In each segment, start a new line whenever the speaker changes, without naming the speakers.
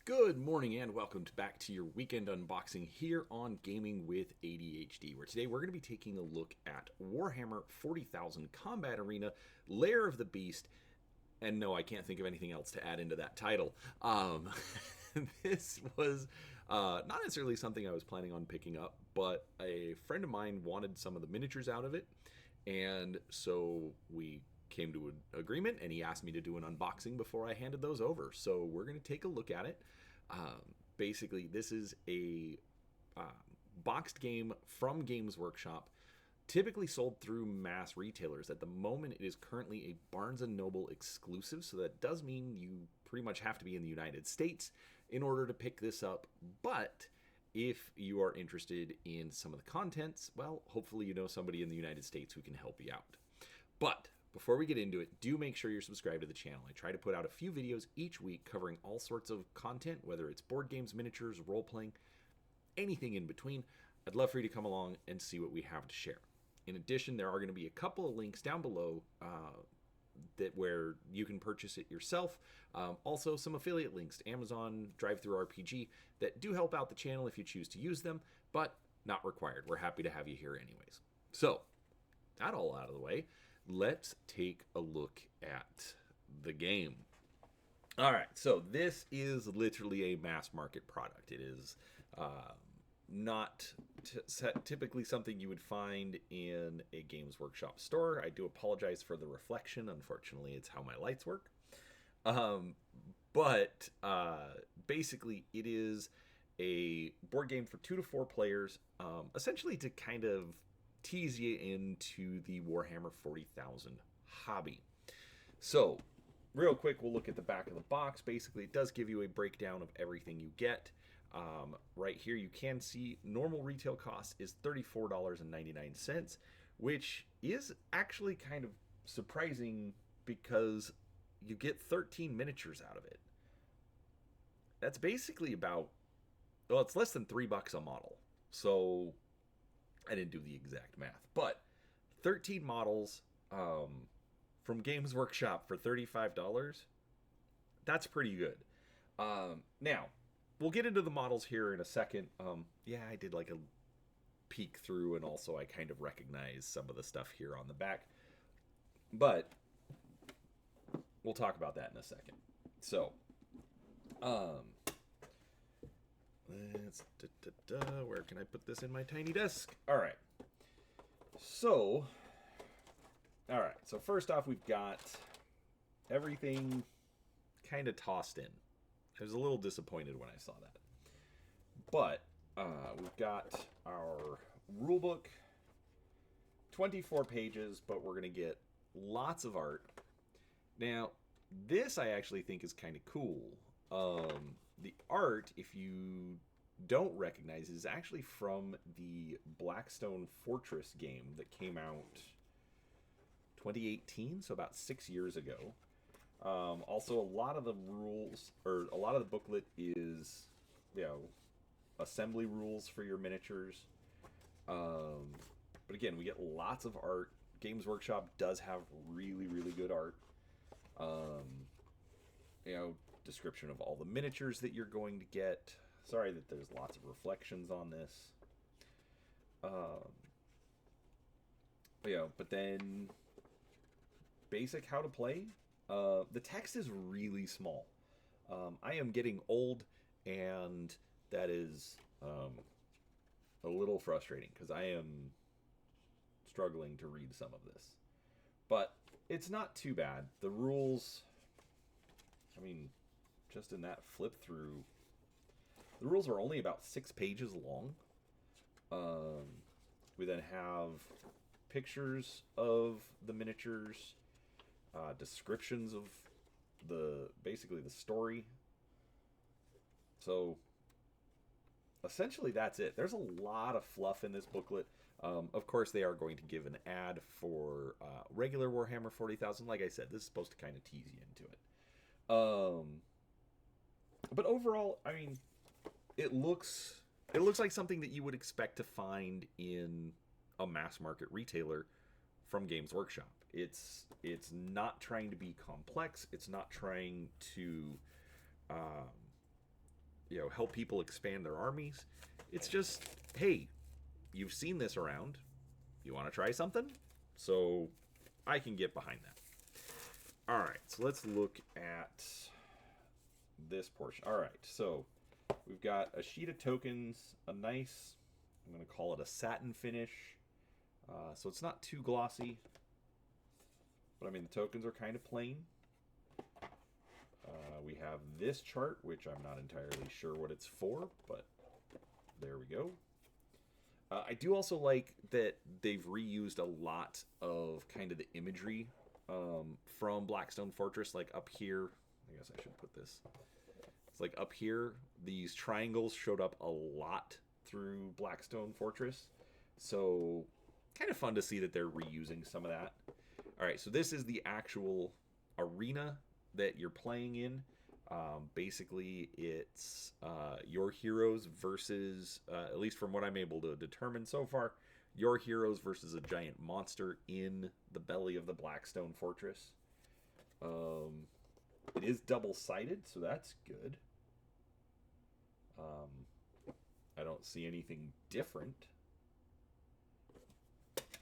Good morning and welcome back to your weekend unboxing here on Gaming with ADHD, where today we're going to be taking a look at Warhammer 40,000 Combat Arena, Lair of the Beast, and no, I can't think of anything else to add into that title. This was not necessarily something I was planning on picking up, but a friend of mine wanted some of the miniatures out of it, and so we came to an agreement, and he asked me to do an unboxing before I handed those over. So we're going to take a look at it. Basically, this is a boxed game from Games Workshop, typically sold through mass retailers. At the moment, it is currently a Barnes & Noble exclusive, so that does mean you pretty much have to be in the United States in order to pick this up. But if you are interested in some of the contents, well, hopefully you know somebody in the United States who can help you out. But before we get into it, do make sure you're subscribed to the channel. I try to put out a few videos each week covering all sorts of content, whether it's board games, miniatures, role-playing, anything in between. I'd love for you to come along and see what we have to share. In addition, there are going to be a couple of links down below where you can purchase it yourself. Also, some affiliate links to Amazon, DriveThruRPG that do help out the channel if you choose to use them, but not required. We're happy to have you here anyways. So, that all out of the way, let's take a look at the game. All right, so this is literally a mass market product. It is not typically something you would find in a Games Workshop store. I do apologize for the reflection. Unfortunately, it's how my lights work. But basically, it is a board game for 2 to 4 players, essentially to kind of tease you into the Warhammer 40,000 hobby. So, real quick, we'll look at the back of the box. Basically, it does give you a breakdown of everything you get. Right here, you can see normal retail cost is $34.99, which is actually kind of surprising because you get 13 miniatures out of it. That's basically about, well, it's less than $3 a model. So I didn't do the exact math, but 13 models from Games Workshop for $35, that's pretty good. Now, we'll get into the models here in a second. Yeah, I did like a peek through, and also I kind of recognize some of the stuff here on the back, but we'll talk about that in a second. So, where can I put this in my tiny desk? All right. So first off, we've got everything kind of tossed in. I was a little disappointed when I saw that. But we've got our rule book, 24 pages, but we're going to get lots of art. Now, this I actually think is kind of cool. The art, if you don't recognize, is actually from the Blackstone Fortress game that came out 2018, so about 6 years ago. Also, a lot of the rules, or a lot of the booklet is, assembly rules for your miniatures. But again, we get lots of art. Games Workshop does have really, really good art. Description of all the miniatures that you're going to get. Sorry that there's lots of reflections on this. But then basic how to play. The text is really small. I am getting old, and that is a little frustrating because I am struggling to read some of this. But it's not too bad. The rules, just in that flip through, the rules are only about 6 pages long. We then have pictures of the miniatures, descriptions of basically the story. So essentially that's it. There's a lot of fluff in this booklet. Of course, they are going to give an ad for regular Warhammer 40,000. Like I said, this is supposed to kind of tease you into it. But overall, it looks like something that you would expect to find in a mass market retailer from Games Workshop. It's not trying to be complex. It's not trying to help people expand their armies. It's just, hey, you've seen this around. You want to try something? So I can get behind that. All right, so let's look at this portion. All right, so we've got a sheet of tokens, a nice, I'm going to call it a satin finish. So it's not too glossy, but I mean, the tokens are kind of plain. We have this chart, which I'm not entirely sure what it's for, but there we go. I do also like that they've reused a lot of kind of the imagery from Blackstone Fortress, like up here. I guess I should put this. It's like up here, these triangles showed up a lot through Blackstone Fortress. So kind of fun to see that they're reusing some of that. All right, so this is the actual arena that you're playing in. Basically, it's your heroes versus, at least from what I'm able to determine so far, your heroes versus a giant monster in the belly of the Blackstone Fortress. It is double-sided, so that's good. I don't see anything different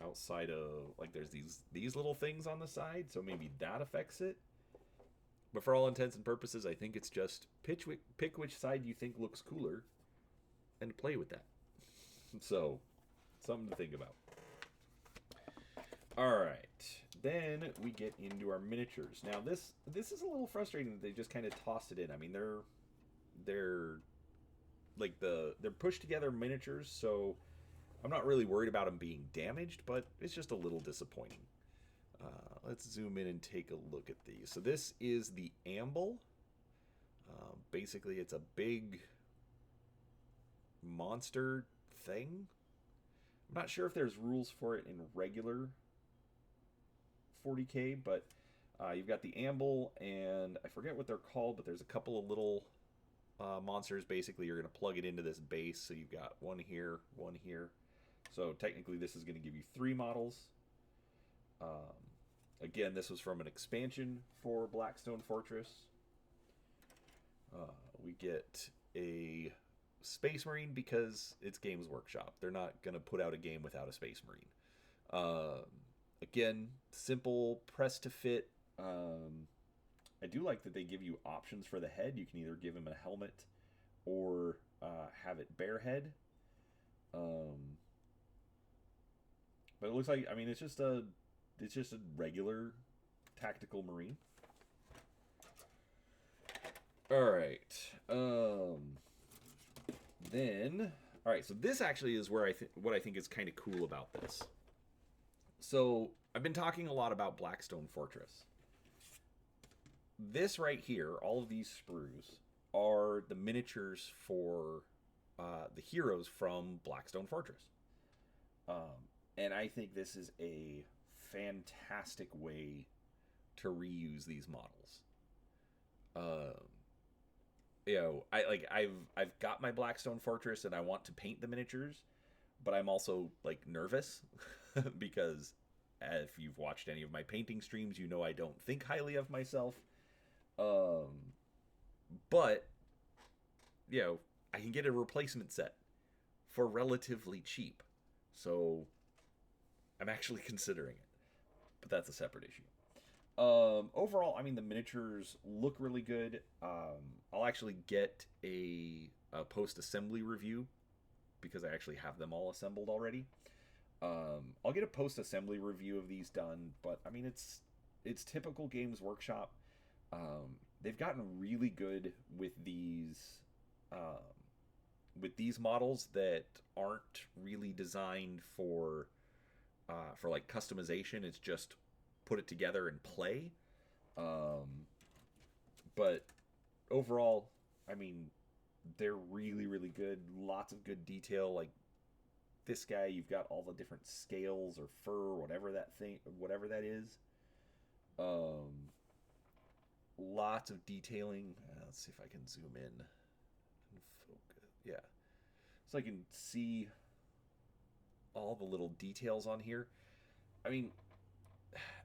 outside of, like, there's these little things on the side, so maybe that affects it. But for all intents and purposes, I think it's just pick which side you think looks cooler and play with that. So, something to think about. All right, then we get into our miniatures. Now this is a little frustrating that they just kind of tossed it in. I mean, they're like they're pushed together miniatures, so I'm not really worried about them being damaged, but it's just a little disappointing. Let's zoom in and take a look at these. So this is the Amble. Basically, it's a big monster thing. I'm not sure if there's rules for it in regular 40K, but you've got the Amble, and I forget what they're called, but there's a couple of little monsters. Basically, you're going to plug it into this base, so you've got one here, one here. So technically, this is going to give you 3 models. Again, this was from an expansion for Blackstone Fortress. We get a Space Marine because it's Games Workshop. They're not going to put out a game without a Space Marine. Again, simple, press to fit. I do like that they give you options for the head. You can either give him a helmet or have it bare head. But it looks like, I mean, it's just a regular tactical Marine. All right. Then, all right. So this actually is where what I think is kind of cool about this. So I've been talking a lot about Blackstone Fortress. This right here, all of these sprues, are the miniatures for the heroes from Blackstone Fortress. And I think this is a fantastic way to reuse these models. I've got my Blackstone Fortress and I want to paint the miniatures, but I'm also like nervous because if you've watched any of my painting streams, you know I don't think highly of myself. But I can get a replacement set for relatively cheap. So I'm actually considering it. But that's a separate issue. Overall, I mean, the miniatures look really good. I'll actually get a post-assembly review because I actually have them all assembled already. I'll get a post-assembly review of these done, but I mean, it's typical Games Workshop. They've gotten really good with these models that aren't really designed for like customization. It's just put it together and play. But overall, I mean, they're really, really good. Lots of good detail. Like this guy, you've got all the different scales or fur, whatever that is. Lots of detailing. Let's see if I can zoom in and focus. Yeah. So I can see all the little details on here. I mean,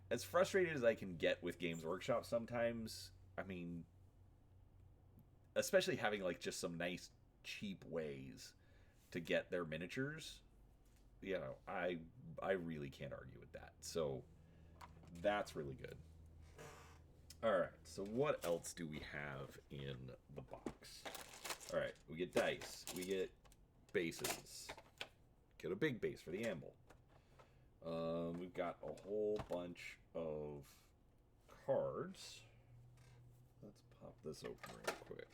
as frustrated as I can get with Games Workshop sometimes, I mean, especially having like just some nice cheap ways to get their miniatures, you know, I really can't argue with that. So that's really good. All right, so what else do we have in the box? All right, we get dice, we get bases. Get a big base for the amble. We've got a whole bunch of cards. Let's pop this open real quick.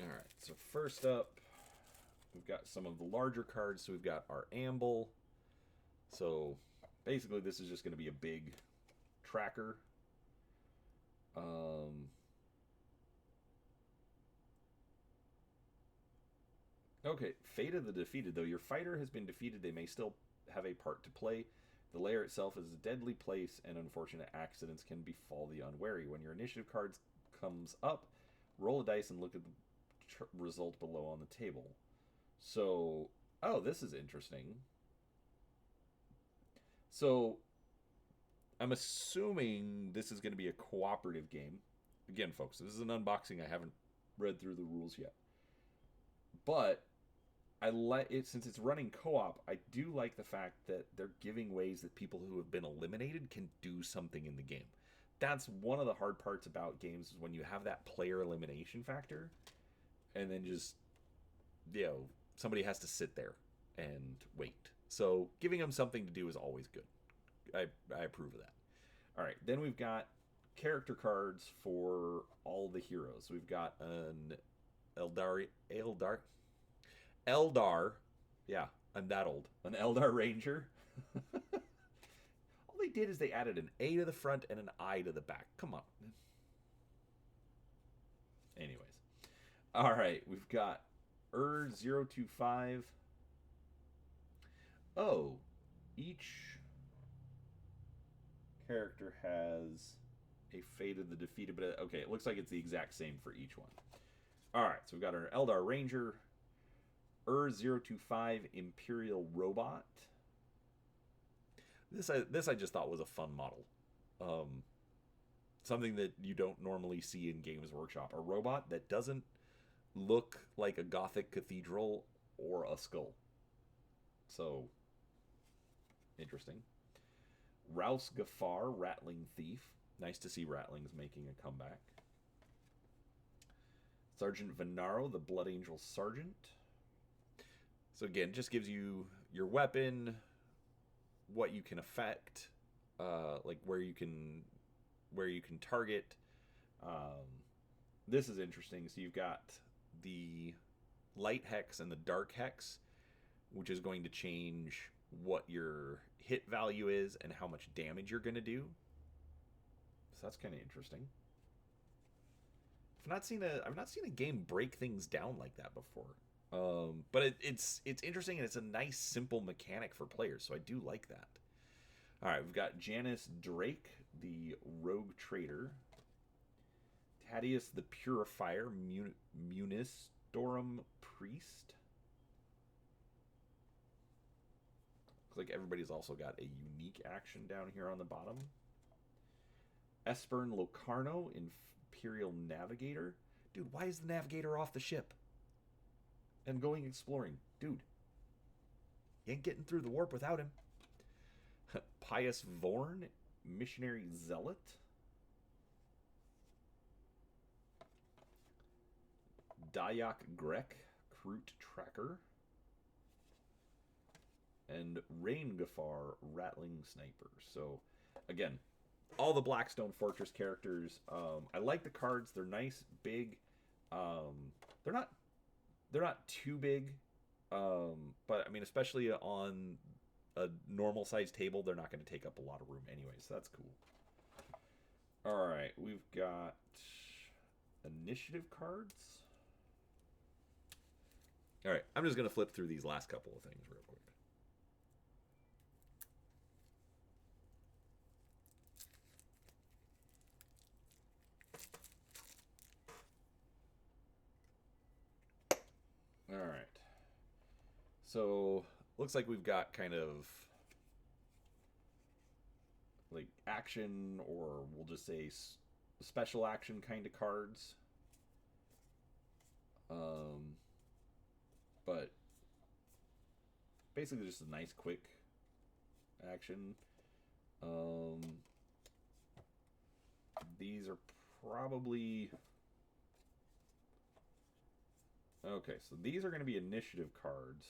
All right, so first up, we've got some of the larger cards. So we've got our amble. So basically this is just going to be a big tracker. Okay, Fate of the Defeated. Though your fighter has been defeated, they may still have a part to play. The lair itself is a deadly place, and unfortunate accidents can befall the unwary. When your initiative card comes up, roll a dice and look at the result below on the table. So, oh, this is interesting. So, I'm assuming this is going to be a cooperative game. Again, folks, this is an unboxing. I haven't read through the rules yet. But I like it since it's running co-op. I do like the fact that they're giving ways that people who have been eliminated can do something in the game. That's one of the hard parts about games, is when you have that player elimination factor, and then just, you know, somebody has to sit there and wait. So giving them something to do is always good. I approve of that. All right, then we've got character cards for all the heroes. We've got an Eldar. Yeah, I'm that old. An Eldar Ranger. All they did is they added an A to the front and an I to the back. Come on. Anyways. All right, we've got 025. Oh, each character has a Fate of the Defeated, but okay, it looks like it's the exact same for each one. All right, so we've got our Eldar Ranger, 025 Imperial Robot. This I just thought was a fun model. Something that you don't normally see in Games Workshop. A robot that doesn't look like a Gothic cathedral or a skull. So, interesting. Rouse Gafar, Rattling Thief. Nice to see Rattlings making a comeback. Sergeant Venaro, the Blood Angel Sergeant. So again, just gives you your weapon, what you can affect, like where you can target. This is interesting. So you've got the light hex and the dark hex, which is going to change what your hit value is and how much damage you're going to do. So that's kind of interesting. I've not seen a game break things down like that before. But it's interesting, and it's a nice simple mechanic for players, so I do like that. All right, we've got Janice Drake, the Rogue Trader. Thaddeus the Purifier, Munistorum Priest. Looks like everybody's also got a unique action down here on the bottom. Espern Locarno, Imperial Navigator. Dude, why is the Navigator off the ship and going exploring? Dude, you ain't getting through the warp without him. Pius Vorn, Missionary Zealot. Dayak Grek, Kroot Tracker. And Rain Gafar, Rattling Sniper. So, again, all the Blackstone Fortress characters. I like the cards. They're nice, big. They're not too big, but I mean, especially on a normal sized table, they're not going to take up a lot of room anyway. So that's cool. All right, we've got initiative cards. All right, I'm just going to flip through these last couple of things real quick. So, looks like we've got kind of like action, or we'll just say special action kind of cards. But basically just a nice quick action. These are probably... Okay, so these are going to be initiative cards.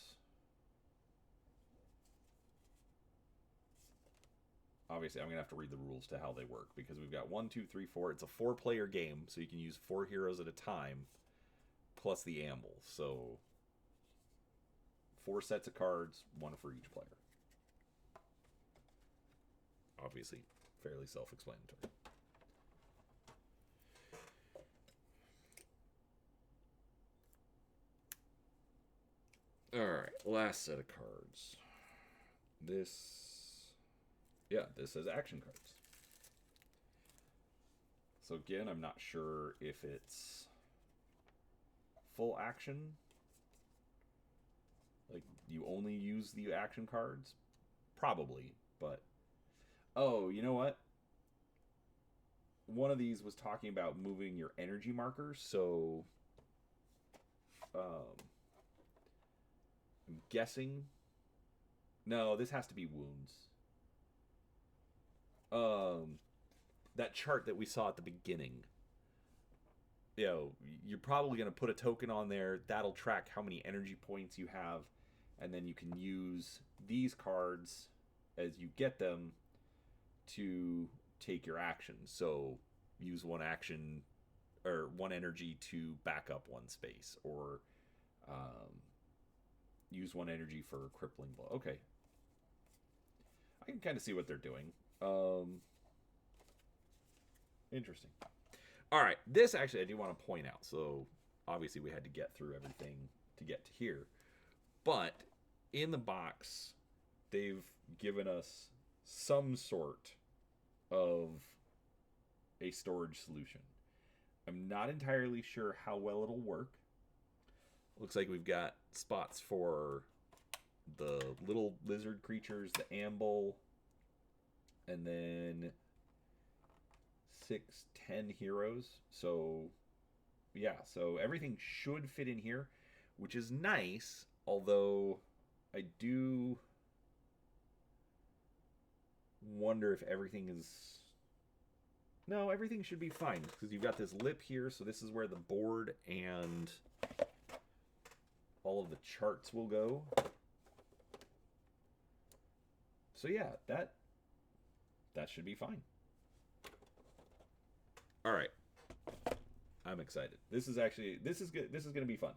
Obviously, I'm going to have to read the rules to how they work, because we've got 1, 2, 3, 4. It's a 4-player game, so you can use 4 heroes at a time, plus the amble. So 4 sets of cards, 1 for each player. Obviously, fairly self-explanatory. Alright, last set of cards. This says action cards. So again, I'm not sure if it's full action. Like, you only use the action cards? Probably, but... Oh, you know what? One of these was talking about moving your energy markers, so... I'm guessing... No, this has to be wounds. That chart that we saw at the beginning. You know, you're probably going to put a token on there. That'll track how many energy points you have. And then you can use these cards as you get them to take your actions. So use one action or one energy to back up one space, or use one energy for crippling blow. Okay. I can kind of see what they're doing. Interesting. All right, this actually I do want to point out. So obviously we had to get through everything to get to here. But in the box, they've given us some sort of a storage solution. I'm not entirely sure how well it'll work. Looks like we've got spots for the little lizard creatures, the amble, and then 6, 10 heroes. So yeah, so everything should fit in here, which is nice, although I do wonder if everything is... No, everything should be fine, because you've got this lip here, so this is where the board and all of the charts will go. So yeah, that should be fine. All right, I'm excited. This is good. This is going to be fun.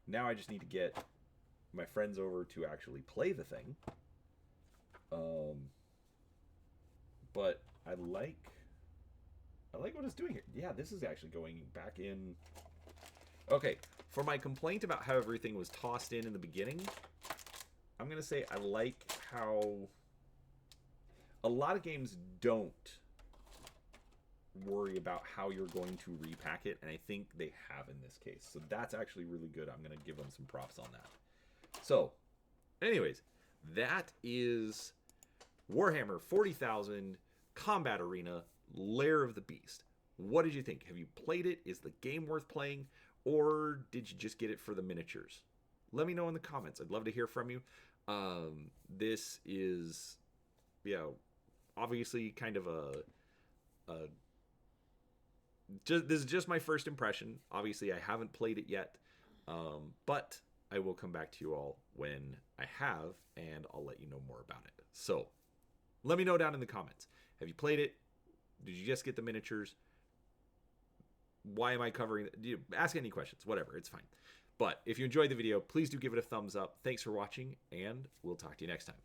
Now I just need to get my friends over to actually play the thing. But I like what it's doing here. Yeah, this is actually going back in. Okay, for my complaint about how everything was tossed in the beginning, I'm going to say I like how a lot of games don't worry about how you're going to repack it, and I think they have in this case. So that's actually really good. I'm going to give them some props on that. So, anyways, that is Warhammer 40,000 Combat Arena Lair of the Beast. What did you think? Have you played it? Is the game worth playing? Or did you just get it for the miniatures? Let me know in the comments. I'd love to hear from you. This is, obviously kind of this is just my first impression. Obviously, I haven't played it yet, but I will come back to you all when I have, and I'll let you know more about it. So, let me know down in the comments. Have you played it? Did you just get the miniatures? Why am I covering it? Ask any questions, whatever, it's fine. But if you enjoyed the video, please do give it a thumbs up. Thanks for watching, and we'll talk to you next time.